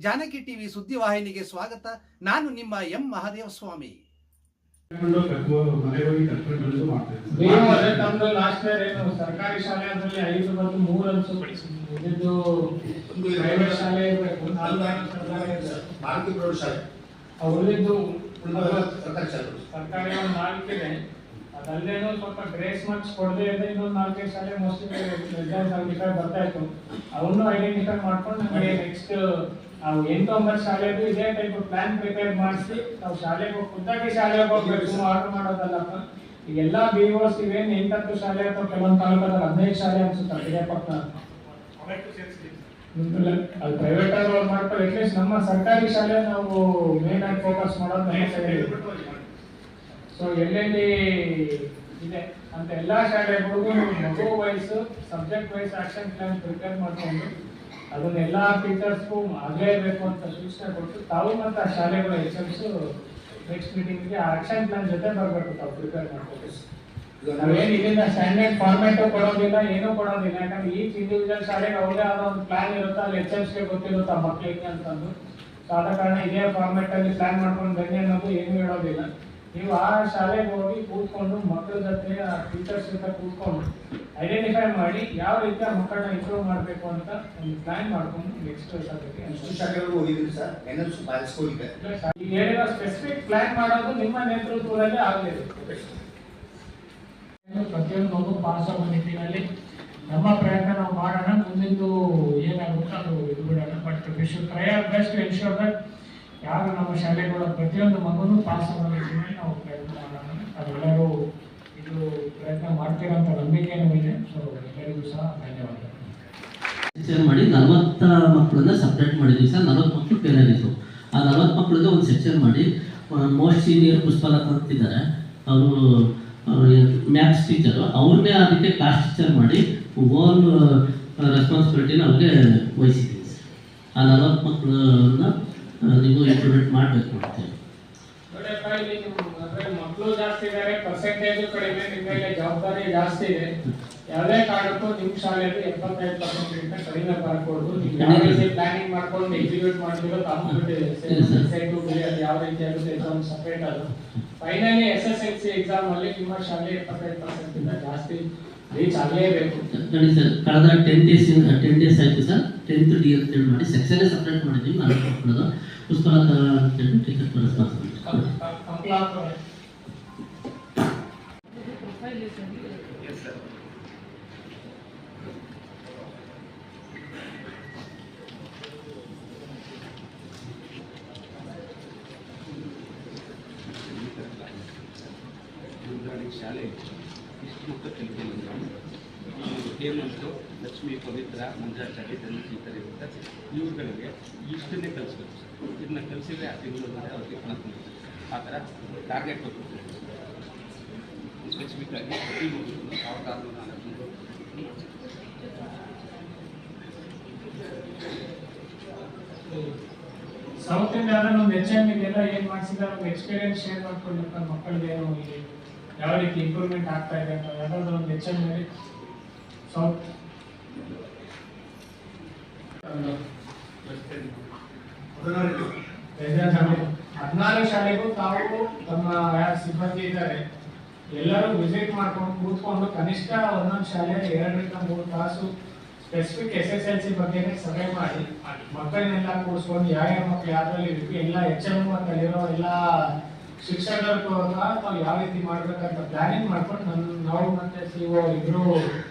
Janaki TV ಸುದ್ದಿವಾಹಿನಿಗೆ ಸ್ವಾಗತ. ನಾನು ನಿಮ್ಮ ಎಂ ಮಹಾದೇವ ಸ್ವಾಮಿ. ಸರ್ಕಾರಿ ಶಾಲೆಯಲ್ಲಿ 5 ಮತ್ತು 3 ಅಂಶ ಇದು ಪ್ರೈವೇಟ್ ಶಾಲೆ ಇರಬೇಕು. ಭಾರತೀಯ ಪ್ರೌಢಶಾಲೆ ಉಳಿದಿದ್ದು ಸರ್ಕಾರಿ 4 ಇದೆ. ಅದಲ್ಲೇನೋ ಸ್ವಲ್ಪ ಗ್ರೇಸ್ ಮಾರ್ಕ್ಸ್ ಕೊಡದೆ ಇದ್ರೆ ಇನ್ನೊಂದು 4 ಶಾಲೆ ಮೋಸ್ಟ್ಲಿ ರಿಸಲ್ಟ್ ಸರ್ಟಿಫಿಕೇಟ್ ಬರ್ತಾ ಇತ್ತು. ಅವನು ಐಡೆಂಟಿಫೈ ಮಾಡ್ಕೊಂಡು ನಮಗೆ ನೆಕ್ಸ್ಟ್ 8-9 ಶಾಲೆಗೂ ಇದೇ ಟೈಪ್ ಪ್ಲಾನ್ ಪ್ರಿಪೇರ್ ಮಾಡಿಸಿ ನಾವು ಶಾಲೆಗೆ ಖುದ್ದಾಗಿ ಶಾಲೆಗೆ ಹೋಗ್ಬೇಕು, ಆರ್ಡರ್ ಮಾಡೋದಲ್ಲಪ್ಪ. ಈಗೆಲ್ಲ BOs ಇವೇನು 8-10 ಶಾಲೆ ಅಥವಾ ಕೆಲವೊಂದು ತಾಲೂಕಲ್ಲಿ 15 ಶಾಲೆ ಅನ್ಸುತ್ತೆ ಇದೇ ಪಕ್ಕ. ಅದು ಪ್ರೈವೇಟ್ ಅವ್ರು ಮಾಡ್ತಾರೆ. ಅಟ್ಲೀಸ್ಟ್ ನಮ್ಮ ಸರ್ಕಾರಿ ಶಾಲೆ ನಾವು ಮೇನ್ ಆಗಿ ಫೋಕಸ್ ಮಾಡೋದು. ಸೊ ಎಲ್ಲೆಲ್ಲಿ ಇದೆ ಅಂತ ಎಲ್ಲ ಶಾಲೆಗಳಿಗೂ ಮಗು ವಯಸ್ಸು subject wise action plan prepare ಮಾಡ್ಕೊಂಡು ಅದನ್ನೆಲ್ಲ ಟೀಚರ್ಸ್ಗೂ ಆಗಲೇಬೇಕು ಅಂತ ಸೂಚನೆ ಕೊಟ್ಟು ತಾವು ಮತ್ತು ಆ ಶಾಲೆಗಳ HMs ನೆಕ್ಸ್ಟ್ ಮೀಟಿಂಗ್ಗೆ ಆಕ್ಷನ್ ಪ್ಲಾನ್ ಜೊತೆ ಬರಬೇಕು. ತಾವು ಪ್ರಿಪೇರ್ ಮಾಡ್ಬೇಕು. ನಾವೇನು ಇದರಿಂದ ಸ್ಟ್ಯಾಂಡರ್ಡ್ ಫಾರ್ಮ್ಯಾಟು ಕೊಡೋದಿಲ್ಲ, ಏನೂ ಕೊಡೋದಿಲ್ಲ. ಯಾಕಂದ್ರೆ ಈಚ್ ಇಂಡಿವಿಜುವಲ್ ಶಾಲೆಗೆ ಅವ್ರದೇ ಆದ ಒಂದು ಪ್ಲಾನ್ ಇರುತ್ತೆ, ಅಲ್ಲಿ HMsಗೆ ಗೊತ್ತಿರುತ್ತೆ ಆ ಮಕ್ಕಳಿಗೆ ಅಂತಂದು. ಸೊ ಆದ ಕಾರಣ ಇದೇ ಫಾರ್ಮ್ಯಾಟಲ್ಲಿ ಪ್ಲಾನ್ ಮಾಡ್ಕೊಂಡು ಬನ್ನಿ ಅನ್ನೋದು ಏನೂ ಹೇಳೋದಿಲ್ಲ. ನೀವು ಆ ಶಾಲೆಗೆ ಹೋಗಿ ಕೂತ್ಕೊಂಡು ಮಕ್ಕಳ ಜೊತೆ ಆ ಟೀಚರ್ಸ್ ಜೊತೆ ಕೂತ್ಕೊಂಡು ಐಡೆಂಟಿಫೈ ಮಾಡಿ ಯಾವ ರೀತಿ ಆ ಮಕ್ಕಳನ್ನ ಇಂಪ್ರೂವ್ ಮಾಡಬೇಕು ಅಂತ ಒಂದು ಪ್ಲಾನ್ ಮಾಡ್ಕೊಂಡು ನೆಕ್ಸ್ಟ್ ಈಗ ಹೇಳಿರೋ ಸ್ಪೆಸಿಫಿಕ್ ಪ್ಲಾನ್ ಮಾಡೋದು ನಿಮ್ಮ ನೇತೃತ್ವದಲ್ಲೇ ಆಗಲಿದೆ. ಪ್ರತಿಯೊಂದು ಮಗು ಪಾಸ್ ಆಗೋ ನಿಟ್ಟಿನಲ್ಲಿ ನಮ್ಮ ಪ್ರಯತ್ನ ನಾವು ಮಾಡೋಣ. ಮುಂದಿಂದು ಏನಾಗುತ್ತೆ ಅದು ಇದು ಬಿಡೋಣ. But we should try our best to ensure that ಯಾರು ನಮ್ಮ ಶಾಲೆಗಳ ಪ್ರತಿಯೊಂದು ಮಗುನು ಪಾಸ್ ಆಗೋ ನಿಟ್ಟಿನಲ್ಲಿ ನಾವು ಪ್ರಯತ್ನ ಮಾಡೋಣ. ಅದೆಲ್ಲರೂ ಇದು ಪ್ರಯತ್ನ ಮಾಡ್ತೀರಂತ ನಂಬಿಕೆನೂ ಇದೆ. ಸೊ ಎಲ್ಲರಿಗೂ ಸಹ ಧನ್ಯವಾದ. ಮಾಡಿ 40 ಮಕ್ಕಳನ್ನ ಸಪ್ರೇಟ್ ಮಾಡಿದ್ವಿ ಸರ್. 40 ಮಕ್ಕಳು ಪೇರೆಂಟ್ಸು. ಆ 40 ಮಕ್ಕಳಿಗೆ ಒಂದು ಸೆಕ್ಷನ್ ಮಾಡಿ ಮೋಸ್ಟ್ ಸೀನಿಯರ್ ಪುಷ್ಪಲತಾ ಅಂತಿದ್ದಾರೆ, ಅವರು ಮ್ಯಾಥ್ಸ್ ಟೀಚರು, ಅವ್ರನ್ನೇ ಅದಕ್ಕೆ ಕ್ಲಾಸ್ ಟೀಚರ್ ಮಾಡಿ ಓನ್ ರೆಸ್ಪಾನ್ಸಿಬಿಲಿಟಿನ ಅವ್ರಿಗೆ ವಹಿಸಿದ್ದೀವಿ ಸರ್. ಆ 40 ಮಕ್ಕಳನ್ನ ನೀವು ಇಂಪ್ರೂವ್ಮೆಂಟ್ ಮಾಡಬೇಕು ಅಂತೇಳಿ. ಮಕ್ಕಳು ಜಾಸ್ತಿ ಇದ್ದಾರೆ, ಪರ್ಸೆಂಟೇಜ್ ಕಡಿಮೆ, ನಿಮ್ಮ ಮೇಲೆ ಜವಾಬ್ದಾರಿ ಜಾಸ್ತಿ ಇದೆ. ಯಾವುದೇ ಕಾರಣಕ್ಕೂ ನಿಮ್ಮ ಶಾಲೆಯಲ್ಲಿ 75% ಕಡಿಮೆ ಬರಕೂಡದು. ನೀವು ಯಾವ ರೀತಿ ಪ್ಲಾನಿಂಗ್ ಮಾಡ್ಕೊಂಡು ಎಕ್ಸಿಕ್ಯೂಟ್ ಮಾಡಿರೋ ಯಾವ ರೀತಿ ಆಗುತ್ತೆ ಎಕ್ಸಾಮ್ ಸಪರೇಟ್ ಅದು. ಫೈನಲಿ SSLC ಎಕ್ಸಾಮ್ ಅಲ್ಲಿ ನಿಮ್ಮ ಶಾಲೆ 75% ಜಾಸ್ತಿ ರೀಚ್ ಆಗಲೇಬೇಕು. ನೋಡಿ ಸರ್, ಕಳೆದ 10 ಡೇಸ್ ಆಯಿತು ಸರ್. 10th D ಅಂತ ಮಾಡಿ ಸೆಕ್ಷನ್ ಸಪ್ರೇಟ್ ಮಾಡಿದ್ದೀವಿ. 40 ಮಕ್ಕಳದು ಪುಸ್ತಕ ಅಂತೇಳಿ ಟೀಚರ್ ರೆಸ್ಪಾನ್ಸಿಬಿಲಿಟಿ. ಶಾಲೆ ಇಷ್ಟು ಮಕ್ಕಳು ಕಲಿಕೆ ಹೇಮಂತು, ಲಕ್ಷ್ಮಿ, ಪವಿತ್ರ, ಮಂಜಾಚಾರಿ, ಧನಶೀಕರ್ ಇರುತ್ತೆ. ಇವುಗಳಿಗೆ ಇಷ್ಟನ್ನೇ ಕಲಿಸ್ಬೇಕು ಸರ್. ಇದನ್ನ ಕಲಿಸಿದ್ರೆ ಆ ತಿಂಗಳೊಳಗಡೆ ಅವ್ರಿಗೆ ಕಲಿಸ್ಬೇಕು. ಆ ಥರ ಟಾರ್ಗೆಟ್ ಕೊಟ್ಟಿರ್ತೀವಿ ಸ್ಪೆಸಿಫಿಕ್ ಆಗಿ ಪ್ರತಿ ಮಗುವನ್ನು 1400 ಸೌತ್ ಇಂಡಿಯಾದ ಒಂದು HM ಇದೆಲ್ಲ ಏನು ಮಾಡಿಸಿದ್ರೆ ಒಂದು ಎಕ್ಸ್ಪೀರಿಯನ್ಸ್ ಶೇರ್ ಮಾಡ್ಕೊಂಡಿರ್ತಾರೆ ಮಕ್ಕಳಿಗೆ ಯಾವ ರೀತಿ ಇಂಪ್ರೂವ್ಮೆಂಟ್ ಆಗ್ತಾ ಇದೆ ಅಂತ ಯಾವ್ದಾದ್ರು ಒಂದು HM ಮೇಲೆ ಸೌತ್ 14 ಶಾಲೆಗೂ ತಾವು ತಮ್ಮ ಸಿಬ್ಬಂದಿ ಇದ್ದಾರೆ ಎಲ್ಲರೂ ವಿಸಿಟ್ ಮಾಡ್ಕೊಂಡು ಕೂತ್ಕೊಂಡು ಕನಿಷ್ಠ ಒಂದೊಂದು ಶಾಲೆ 2 ರಿಂದ 3 ತಾಸು ಸ್ಪೆಸಿಫಿಕ್ SSLC ಬಗ್ಗೆ ಸಭೆ ಮಾಡಿ ಮಕ್ಕಳನ್ನೆಲ್ಲ ಕೂರಿಸ್ಕೊಂಡು ಯಾವ ಮಕ್ಕಳು ಯಾವ್ದ್ರಲ್ಲಿ ಎಲ್ಲ HM ಮತ್ತು ಅಲ್ಲಿರೋ ಎಲ್ಲ ಶಿಕ್ಷಕರು ನಾವು ಯಾವ ರೀತಿ ಮಾಡ್ಬೇಕಂತ ಪ್ಲಾನಿಂಗ್ ಮಾಡ್ಕೊಂಡು ನಾವು ಮತ್ತೆ CO ಇಬ್ರು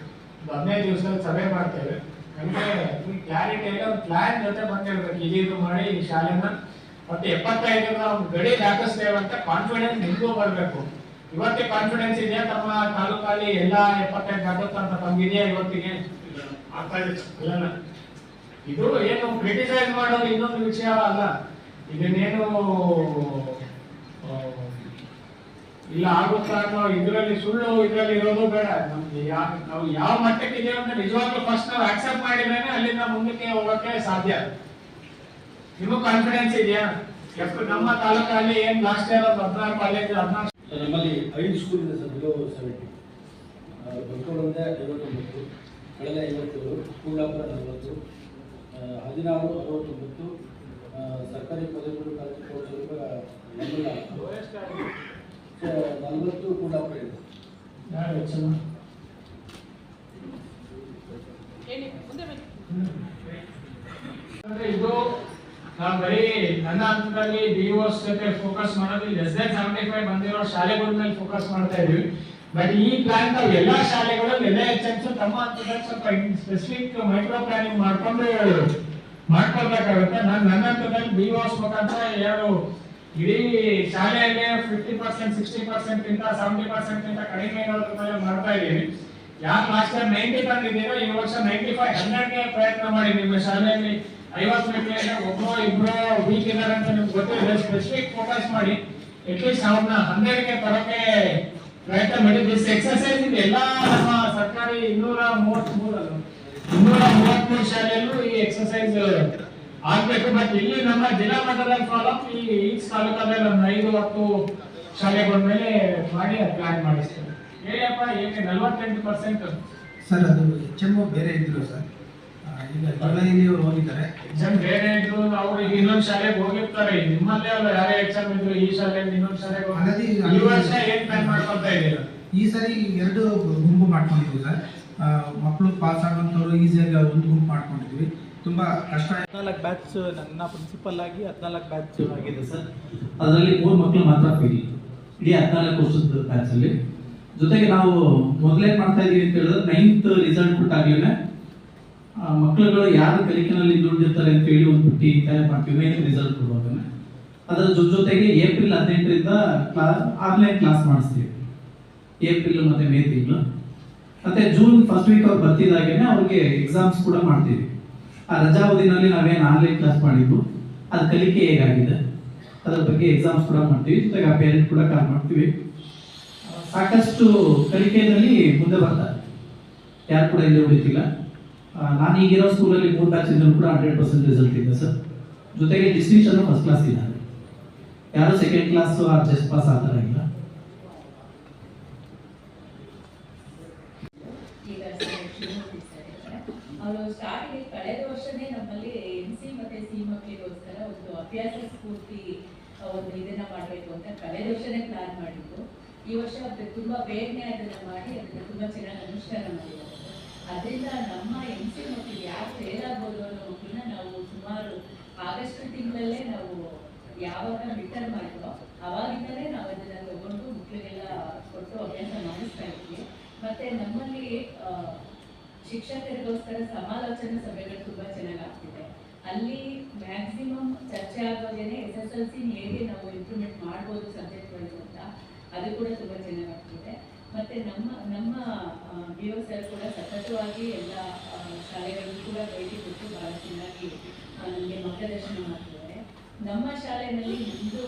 15 ದಿವಸದಲ್ಲಿ ಸಭೆ ಮಾಡ್ತೇವೆ. ನಮಗೆ ಕ್ಲಾರಿಟಿ ಇಲ್ಲ, ಒಂದು ಪ್ಲಾನ್ ಜೊತೆ ಬಂದಿರ್ಬೇಕು. ಇದು ಮಾಡಿ ಈ ಶಾಲೆನ ಮತ್ತೆ 75 ಒಂದು ಗಡಿ ದಾಟಿಸ್ತೇವೆ ಅಂತ ಕಾನ್ಫಿಡೆನ್ಸ್ ನಿಮಗೂ ಬರಬೇಕು. ಇವತ್ತೇ ಕಾನ್ಫಿಡೆನ್ಸ್ ಇದೆಯಾ ತಮ್ಮ ತಾಲೂಕಲ್ಲಿ ಎಲ್ಲ 75 ದಾಟುತ್ತಂತ ತಮಗಿದೆಯಾ ಇವತ್ತಿಗೆ? ಅಲ್ಲ, ಇದು ಏನು ಕ್ರಿಟಿಸೈಸ್ ಮಾಡೋದು ಇನ್ನೊಂದು ವಿಷಯ ಅಲ್ಲ. ಇದನ್ನೇನು ಇಲ್ಲ ಆಗುತ್ತಾ ಅನ್ನೋ ಇದರಲ್ಲಿ ಸುಳ್ಳು ಇದರಲ್ಲಿ ಇರೋದು ಬೇಡ. ನಮ್ಗೆ ನಾವು ಯಾವ ಮಟ್ಟಕ್ಕೆ ಇದೆಯೋ ಅಂತ ನಿಜವಾಗ್ಲೂ ಫಸ್ಟ್ ನಾವು ಆಕ್ಸೆಪ್ಟ್ ಮಾಡಿದ್ರೆ ಅಲ್ಲಿಂದ ಮುಂದಕ್ಕೆ ಹೋಗಕ್ಕೆ ಸಾಧ್ಯ. ನಿಮಗೂ ಕಾನ್ಫಿಡೆನ್ಸ್ ಇದೆಯಾ? ನಮ್ಮ ತಾಲೂಕಲ್ಲಿ ಏನ್ ಲಾಸ್ಟ್ ಇಯರ್ 16 ಕಾಲೇಜ್ 14 ನಮ್ಮಲ್ಲಿ 5 ಸ್ಕೂಲ್ ಇದೆ ಸರ್. ಬಿಲೋ 70 ಬಂಕೋಳಂದೆ 59, ಕಳೆದ 57, ಕೂಡಾಪುರ 40, 16, 69, ಸರ್ಕಾರಿ ಪದವಿ ಕಾಲೇಜು ಕೋರ್ಸ್ ನಮ್ಮಲ್ಲ 40 ಕೂಡ ಇದೆ. ಯಾರು ಹೆಚ್ಚಮ್ಮ? ಅಂದ್ರೆ ಇದು ನಾವು ಬರೀ ನನ್ನ ಹಂತದಲ್ಲಿ ಡಿಒಸ್ ಜೊತೆ ಫೋಕಸ್ ಮಾಡೋದು ಲೆಸ್ ದನ್ 75 ಬಂದಿರೋ ಶಾಲೆಗಳ ಮೇಲೆ ಫೋಕಸ್ ಮಾಡ್ತಾ ಇದೀವಿ. ಬಟ್ ಈ ಪ್ಲಾನ್ ನಾವು ಎಲ್ಲಾ ಶಾಲೆಗಳಲ್ಲಿ ಎಲ್ಲ HMs ತಮ್ಮ ಹಂತದಲ್ಲಿ ಸ್ವಲ್ಪ ಸ್ಪೆಸಿಫಿಕ್ ಮೈಕ್ರೋ ಪ್ಲಾನಿಂಗ್ ಮಾಡ್ಕೊಳ್ಬೇಕಾಗುತ್ತೆ. ನಾನು ನನ್ನ ಹಂತದಲ್ಲಿ ಡಿಒಸ್ ಮುಖಾಂತರ ಎರಡು ಇಡೀ ಶಾಲೆಯಲ್ಲಿ 50%, 60% ಗಿಂತ 70% ಗಿಂತ ಕಡಿಮೆ ಇರೋದ್ರ ಮೇಲೆ ಮಾಡ್ತಾ ಇದ್ದೀವಿ. ಯಾರು ಲಾಸ್ಟ್ ಟೈಮ್ 90 ತಂದಿದ್ದೀರೋ ಈ ವರ್ಷ 95, 100ಗೆ ಪ್ರಯತ್ನ ಮಾಡಿ. ನಿಮ್ಮ ಶಾಲೆಯಲ್ಲಿ 50 ಮಕ್ಕಳಿಗೆ ಒಬ್ಬರು ಇಬ್ಬರು ವೀಕ್ ಇದ್ದಾರೆ ಅಂತ ನಿಮ್ಗೆ ಗೊತ್ತಿದೆ. ಸ್ಪೆಸಿಫಿಕ್ ಫೋಕಸ್ ಮಾಡಿ ಅಟ್ಲೀಸ್ಟ್ ಅವ್ರನ್ನ 100ಗೆ ತರೋಕೆ ಪ್ರಯತ್ನ ಮಾಡಿ. ದಿಸ್ ಎಕ್ಸರ್ಸೈಸ್ ಇದೆ ಎಲ್ಲ ನಮ್ಮ ಸರ್ಕಾರಿ 233 ಶಾಲೆಯಲ್ಲೂ ಈ ಎಕ್ಸರ್ಸೈಸ್ ಆಗ್ಬೇಕು. ಬಟ್ ಇಲ್ಲಿ ನಮ್ಮ ಜಿಲ್ಲಾ ಮಟ್ಟದಲ್ಲಿ ಫಾಲೋ ಅಪ್ ಈ ತಾಲೂಕಲ್ಲಿ ಒಂದು 5-10 ಶಾಲೆಗಳ ಮೇಲೆ ಮಾಡಿ ಪ್ಲಾನ್ ಮಾಡಿಸ್ತೇವೆ. ಹೇಳಪ್ಪ, ಏಕೆ 48%? ಸರ್ ಅದು HM ಬೇರೆ ಇದ್ರು ಸರ್, ಈಗ ಜುಲೈಲಿ ಅವ್ರು ಹೋಗಿದ್ದಾರೆ. HM ಬೇರೆ ಇದ್ರು, ಅವ್ರು ಈಗ ಇನ್ನೊಂದು ಶಾಲೆಗೆ ಹೋಗಿರ್ತಾರೆ. ನಿಮ್ಮಲ್ಲೇ ಅವ್ರು ಯಾರೇ HM ಇದ್ರು ಈ ಶಾಲೆಯಲ್ಲಿ ಇನ್ನೊಂದು ಶಾಲೆಗೆ ಈ ವರ್ಷ ಏನ್ ಪ್ಲಾನ್ ಮಾಡ್ಕೊಳ್ತಾ ಇದ್ದೀರಾ? ಈ ಸರಿ 2 ಗುಂಪು ಮಾಡ್ಕೊಂಡಿದ್ವಿ ಸರ್. ಮಕ್ಕಳು ಪಾಸ್ ಆಗುವಂಥವ್ರು ಈಸಿಯಾಗಿ ಒಂದು ಗುಂಪು ಮಾಡ್ಕೊಂಡಿದ್ವಿ. ತುಂಬ ಕಷ್ಟ. 14 ಬ್ಯಾಚ್ ನನ್ನ ಪ್ರಿನ್ಸಿಪಲ್ ಆಗಿ 14 ಬ್ಯಾಚ್ ಆಗಿದೆ ಸರ್. ಅದರಲ್ಲಿ 3 ಮಕ್ಕಳು ಮಾತ್ರ ಫೇಲ್ ಇಡೀ 14 ವರ್ಷದ ಬ್ಯಾಚ್ ಅಲ್ಲಿ. ಜೊತೆಗೆ ನಾವು ಮೊದಲೇ ಮಾಡ್ತಾ ಇದೀವಿ ಅಂತ ಹೇಳಿದ್ರೆ 9th ರಿಸಲ್ಟ್ ಕೊಟ್ಟಾಗ್ಲೇ ಮಕ್ಕಳುಗಳು ಯಾರು ಕಲಿಕೆನಲ್ಲಿ ದುಡ್ಡಿರ್ತಾರೆ ಅಂತ ಹೇಳಿ ಒಂದು ಪಟ್ಟಿ ತಯಾರು ಮಾಡ್ತೀವಿ 9th ರಿಸಲ್ಟ್ ಕೊಡುವಾಗ. ಅದರ ಜೊತೆಗೆ ಏಪ್ರಿಲ್ 18ರಿಂದ ಆನ್ಲೈನ್ ಕ್ಲಾಸ್ ಮಾಡಿಸ್ತೀವಿ. ಏಪ್ರಿಲ್ ಮತ್ತೆ ಮೇ ತಿಂಗಳು ಮತ್ತೆ ಜೂನ್ ಫಸ್ಟ್ ವೀಕ್ ಅವ್ರು ಬರ್ತಿದ್ದಾಗೇನೆ ಅವ್ರಿಗೆ ಎಕ್ಸಾಮ್ಸ್ ಕೂಡ ಮಾಡ್ತೀವಿ. ಆ ರಜಾ ಅವಧಿನಲ್ಲಿ ನಾವೇನು ಆನ್ಲೈನ್ ಕ್ಲಾಸ್ ಮಾಡಿದ್ವು ಅದು ಕಲಿಕೆ ಹೇಗಾಗಿದೆ ಅದರ ಬಗ್ಗೆ ಎಕ್ಸಾಮ್ಸ್ ಕೂಡ ಮಾಡ್ತೀವಿ. ಜೊತೆಗೆ ಆ ಪೇರೆಂಟ್ ಕೂಡ ಕಾಲ್ ಮಾಡ್ತೀವಿ. ಸಾಕಷ್ಟು ಕಲಿಕೆಯಲ್ಲಿ ಮುಂದೆ ಬರ್ತಾರೆ, ಯಾರು ಕೂಡ ಇಲ್ಲಿ ಉಳಿತಿಲ್ಲ. ನಾನು ಈಗಿರೋ ಸ್ಕೂಲಲ್ಲಿ 3 ಬ್ಯಾಚ್ ಇಂದ ಕೂಡ 100% ರಿಸಲ್ಟ್ ಇದೆ ಸರ್. ಜೊತೆಗೆ ಡಿಸ್ಟಿಂಕ್ಷನ್ ಫಸ್ಟ್ ಕ್ಲಾಸ್ ಇದ್ದಾರೆ, ಯಾರು ಸೆಕೆಂಡ್ ಕ್ಲಾಸ್ ಜಸ್ಟ್ ಪಾಸ್ ಆ ಥರ ಇಲ್ಲ. ಅವರು ಸ್ಟಾರ್ಟಿಂಗ್ ಕಳೆದ ವರ್ಷನೇ ನಮ್ಮಲ್ಲಿ NC ಮತ್ತೆ C ಮಕ್ಕಳಿಗೋಸ್ಕರ ಒಂದು ಅಭ್ಯಾಸ ಸ್ಫೂರ್ತಿ ಒಂದು ಇದನ್ನ ಮಾಡಬೇಕು ಅಂತ ಕಳೆದ ವರ್ಷನೇ ಪ್ಲಾನ್ ಮಾಡಿದ್ದು. ಈ ವರ್ಷ ತುಂಬಾ ಬೇಗನೆ ಅದನ್ನ ಮಾಡಿ ಅದನ್ನ ತುಂಬಾ ಚೆನ್ನಾಗಿ ಅನುಷ್ಠಾನ ಮಾಡಿದ್ದಾರೆ. ಅದರಿಂದ ನಮ್ಮ NC ಮಕ್ಕಳಿಗೆ ಯಾರು ಫೇಲ್ ಆಗ್ಬೋದು ಅನ್ನೋ ಮಕ್ಕಳನ್ನ ನಾವು ಸುಮಾರು ಆಗಸ್ಟ್ ತಿಂಗಳಲ್ಲೇ ನಾವು ಯಾವಾಗ ರಿಟರ್ನ್ ಮಾಡಿದ್ವೋ ಅವಾಗಿಂದಲೇ ನಾವು ಅದನ್ನ ತಗೊಂಡು ಮಕ್ಕಳಿಗೆಲ್ಲ ಕೊಟ್ಟು ಅಭ್ಯಾಸ ಮಾಡಿಸ್ತಾ ಇದ್ವಿ. ಮತ್ತೆ ನಮ್ಮಲ್ಲಿ ಶಿಕ್ಷಕರಿಗೋಸ್ಕರ ಸಮಾಲೋಚನಾ ಸಭೆಗಳು ತುಂಬಾ ಚೆನ್ನಾಗಿ ಆಗ್ತಿದೆ. ಅಲ್ಲಿ ಮ್ಯಾಕ್ಸಿಮಮ್ ಚರ್ಚೆ ಆಗೋದೇನೆ SSLC ಹೇಗೆ ನಾವು ಇಂಪ್ರೂವ್ಮೆಂಟ್ ಮಾಡ್ಬೋದು ಸಬ್ಜೆಕ್ಟ್ಗಳು ಅಂತ, ಅದು ಕೂಡ ತುಂಬಾ ಚೆನ್ನಾಗಿ ಆಗ್ತಿದೆ. ಮತ್ತೆ ನಮ್ಮ BO ಸರ್ ಕೂಡ ಸತತವಾಗಿ ಎಲ್ಲ ಶಾಲೆಗಳಿಗೂ ಕೂಡ ಭೇಟಿ ಕೊಟ್ಟು ಬಹಳ ಚೆನ್ನಾಗಿ ನಮಗೆ ಮಾರ್ಗದರ್ಶನ ಮಾಡ್ತಿದ್ದಾರೆ. ನಮ್ಮ ಶಾಲೆಯಲ್ಲಿ ಒಂದು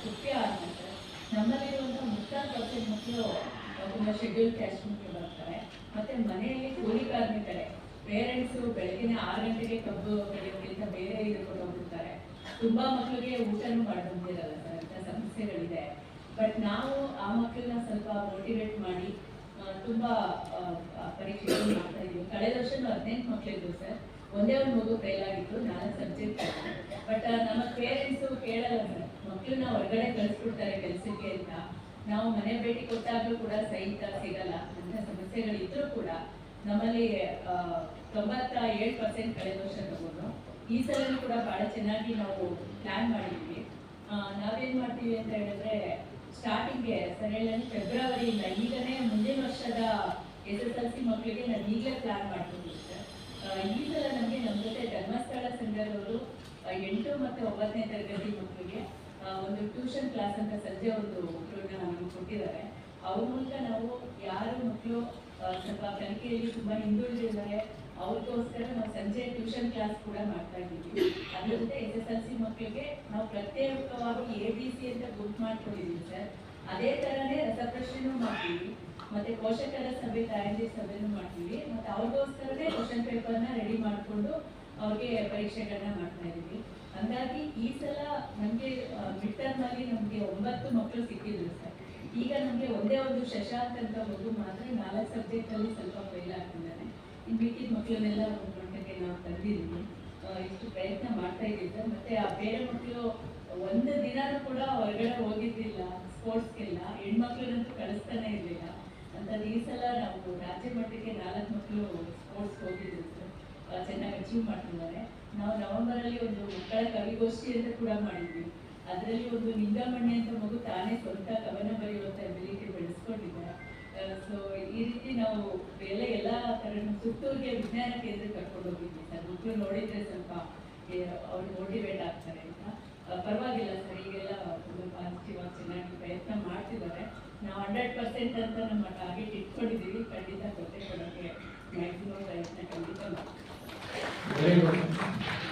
ಮುಖ್ಯ ಆಗ್ತದೆ, ನಮ್ಮಲ್ಲಿರುವಂತಹ 30% ಮಕ್ಕಳು ತುಂಬ ಶೆಡ್ಯೂಲ್ ಕ್ಯಾಸ್ಟ್ ಮಕ್ಕಳು ಬರ್ತಾರೆ. ಮತ್ತೆ ಮನೆಯಲ್ಲಿ ಕೂಲಿ ಕಾರ್ಮಿಕರೇ, ಪೇರೆಂಟ್ಸು ಬೆಳಗಿನ 6 ಗಂಟೆಗೆ ಕಬ್ಬು ಕಡಿಯೋದ್ರಿಂದ ಬೇರೆ ಇದಕ್ಕೆ ಹೋಗ್ಬಿಡ್ತಾರೆ. ತುಂಬಾ ಮಕ್ಕಳಿಗೆ ಊಟನೂ ಮಾಡಿರಲ್ಲ ಸರ್, ಅಂತ ಸಮಸ್ಯೆಗಳಿದೆ. ಬಟ್ ನಾವು ಆ ಮಕ್ಕಳನ್ನ ಸ್ವಲ್ಪ ಮೋಟಿವೇಟ್ ಮಾಡಿ ತುಂಬಾ ಪರೀಕ್ಷೆಗಳು ಮಾಡ್ತಾ ಇದೀವಿ. ಕಳೆದ ವರ್ಷನೂ 18 ಮಕ್ಕಳಿದ್ರು ಸರ್, ಒಂದೇ ಒಂದು ಮಗು ಫೇಲ್ ಆಗಿತ್ತು 4 ಸಬ್ಜೆಕ್ಟ್. ಬಟ್ ನಮ್ಮ ಪೇರೆಂಟ್ಸು ಕೇಳಲ್ಲ ಸರ್, ಮಕ್ಕಳನ್ನ ಹೊರಗಡೆ ಕಳಿಸ್ಬಿಡ್ತಾರೆ ಕೆಲಸಕ್ಕೆ ಅಂತ. ನಾವು ಮನೆ ಭೇಟಿ ಕೊಟ್ಟಾಗ್ಲೂ ಕೂಡ ಸಹಿತ ಸಿಗಲ್ಲ ಅಂತ ಸಮಸ್ಯೆಗಳಿದ್ರೂ ಕೂಡ ನಮ್ಮಲ್ಲಿ 97% ಕಳೆದ ವರ್ಷ ತಗೊಂಡು ಈ ಸಲನೂ ಕೂಡ ಬಹಳ ಚೆನ್ನಾಗಿ ನಾವು ಪ್ಲಾನ್ ಮಾಡಿದ್ವಿ. ನಾವೇನ್ ಮಾಡ್ತೀವಿ ಅಂತ ಹೇಳಿದ್ರೆ ಸ್ಟಾರ್ಟಿಂಗ್ಗೆ ಸರ್ ಫೆಬ್ರವರಿಯಿಂದ ಈಗನೇ ಮುಂದಿನ ವರ್ಷದ SSLC ಮಕ್ಕಳಿಗೆ ನಾವು ಈಗಲೇ ಪ್ಲಾನ್ ಮಾಡ್ತಿದ್ದೀವಿ ಸರ್. ಈ ಸಲ ನಮಗೆ ನಮ್ಮ ಜೊತೆ ಧರ್ಮಸ್ಥಳ ಸಂಘದವರು 8 ಮತ್ತು 9ನೇ ತರಗತಿ ಮಕ್ಕಳಿಗೆ ಒಂದು ಟ್ಯೂಷನ್ ಕ್ಲಾಸ್ ಅಂತ ಸಂಜೆ ಒಂದು ಮಕ್ಕಳನ್ನ ನಮಗೆ ಕೊಟ್ಟಿದ್ದಾರೆ. ಅವ್ರ ಮೂಲಕ ನಾವು ಯಾರು ಮಕ್ಕಳು ಸ್ವಲ್ಪ ಕಲಿಕೆಯಲ್ಲಿ ತುಂಬಾ ಹಿಂದುಳಿದಿದ್ದಾರೆ ಅವ್ರಿಗೋಸ್ಕರ ನಾವು ಸಂಜೆ ಟ್ಯೂಷನ್ ಕ್ಲಾಸ್ ಕೂಡ ಮಾಡ್ತಾ ಇದ್ದೀವಿ. ಅದ್ರ ಜೊತೆ SSLC ಮಕ್ಕಳಿಗೆ ನಾವು ಪ್ರತ್ಯೇಕವಾಗಿ ABC ಅಂತ ಗುಂಪು ಮಾಡ್ಕೊಂಡಿದ್ದೀವಿ ಸರ್. ಅದೇ ತರನೇ ರಸಪ್ರಶ್ನೆನೂ ಮಾಡ್ತೀವಿ, ಮತ್ತೆ ಪೋಷಕರ ಸಭೆ ತಾಯಂದಿರ ಸಭೆನೂ ಮಾಡ್ತೀವಿ. ಮತ್ತೆ ಅವ್ರಿಗೋಸ್ಕರನೇ ಕ್ವಶನ್ ಪೇಪರ್ನ ರೆಡಿ ಮಾಡಿಕೊಂಡು ಅವ್ರಿಗೆ ಪರೀಕ್ಷೆಗಳನ್ನ ಮಾಡ್ತಾ ಇದ್ದೀವಿ. ಹಾಗಾಗಿ ಈ ಸಲ ನಮಗೆ ಮಿಡ್ ಟರ್ಮ್ ಅಲ್ಲಿ ನಮಗೆ 9 ಮಕ್ಕಳು ಸಿಕ್ಕಿದ್ರು ಸರ್. ಈಗ ನಮಗೆ ಒಂದೇ ಒಂದು ಶಶಾಂಕ್ ಅಂತ ಮಗು ಮಾತ್ರ 4 ಸಬ್ಜೆಕ್ಟ್ ಅಲ್ಲಿ ಸ್ವಲ್ಪ ಫೇಲ್ ಆಗ್ತಿದ್ದಾನೆ. ಇನ್ನು ಮಿಕ್ಕಿದ ಮಕ್ಕಳನ್ನೆಲ್ಲ ಒಂದು ಮಟ್ಟಕ್ಕೆ ನಾವು ತಂದಿದ್ದೀವಿ. ಇಷ್ಟು ಪ್ರಯತ್ನ ಮಾಡ್ತಾ ಇದ್ದೀವಿ ಸರ್. ಮತ್ತೆ ಆ ಬೇರೆ ಮಕ್ಕಳು ಒಂದು ದಿನಾನೂ ಕೂಡ ಹೊರಗಡೆ ಹೋಗಿದ್ದಿಲ್ಲ ಸ್ಪೋರ್ಟ್ಸ್ಗೆಲ್ಲ, ಹೆಣ್ಮಕ್ಳನ್ನಂತೂ ಕಳಿಸ್ತಾನೆ ಇರಲಿಲ್ಲ. ಅಂತದ್ದು ಈ ಸಲ ನಾವು ರಾಜ್ಯ ಮಟ್ಟಕ್ಕೆ 4 ಮಕ್ಕಳು ಸ್ಪೋರ್ಟ್ಸ್ ಹೋಗಿದ್ದೀವಿ ಸರ್. ಚೆನ್ನಾಗಿ ಅಚೀವ್ ಮಾಡ್ತಿದ್ದಾರೆ. ನಾವು ನವೆಂಬರಲ್ಲಿ ಒಂದು ಮಕ್ಕಳ ಕವಿಗೋಷ್ಠಿ ಅಂತ ಕೂಡ ಮಾಡಿದ್ವಿ. ಅದರಲ್ಲಿ ಒಂದು ನಿಂಗಮಣಿ ಅಂತ ಮಗು ತಾನೇ ಸ್ವಂತ ಕವನ ಬರೆಯುವಂಥ ಎಬಿಲಿಟಿ ಬೆಳೆಸ್ಕೊಂಡಿದ್ದಾರೆ. ಸೊ ಈ ರೀತಿ ನಾವು ಎಲ್ಲ ಥರ ಸುತ್ತೂರಿಗೆ ವಿಜ್ಞಾನ ಕೇಂದ್ರ ಕರ್ಕೊಂಡು ಹೋಗಿದ್ವಿ ಸರ್. ಮಕ್ಕಳು ನೋಡಿದ್ರೆ ಸ್ವಲ್ಪ ಅವ್ರು ಮೋಟಿವೇಟ್ ಆಗ್ತಾರೆ ಅಂತ. ಪರವಾಗಿಲ್ಲ ಸರ್, ಈಗೆಲ್ಲ ತುಂಬ ಪಾಸಿಟಿವ್ ಆಗಿ ಚೆನ್ನಾಗಿ ಪ್ರಯತ್ನ ಮಾಡ್ತಿದ್ದಾರೆ. ನಾವು 100% ಅಂತ ನಮ್ಮ ಟಾರ್ಗೆಟ್ ಇಟ್ಕೊಂಡಿದ್ದೀವಿ. ಖಂಡಿತ ಕೊಟ್ಟೆ ಕೊಡೋಕ್ಕೆ ಮ್ಯಾಕ್ಸಿಮಮ್ ಪ್ರಯತ್ನ ಖಂಡಿತ ಮಾಡ್ತೀವಿ. Very good.